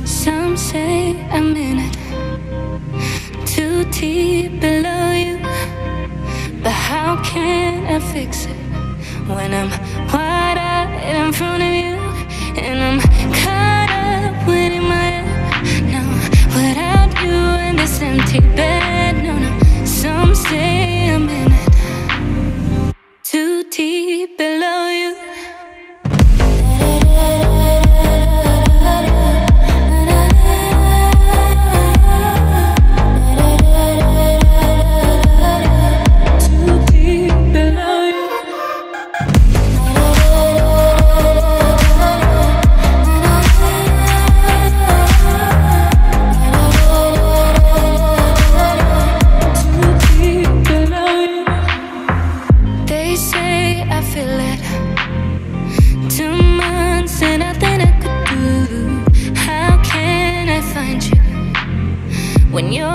Some say I'm in it, too deep below you. But how can I fix it when I'm wide-eyed in front of you? And I'm caught up within my head. No, without you in this empty bed. No, no, some say I'm in it, too deep below you. When you're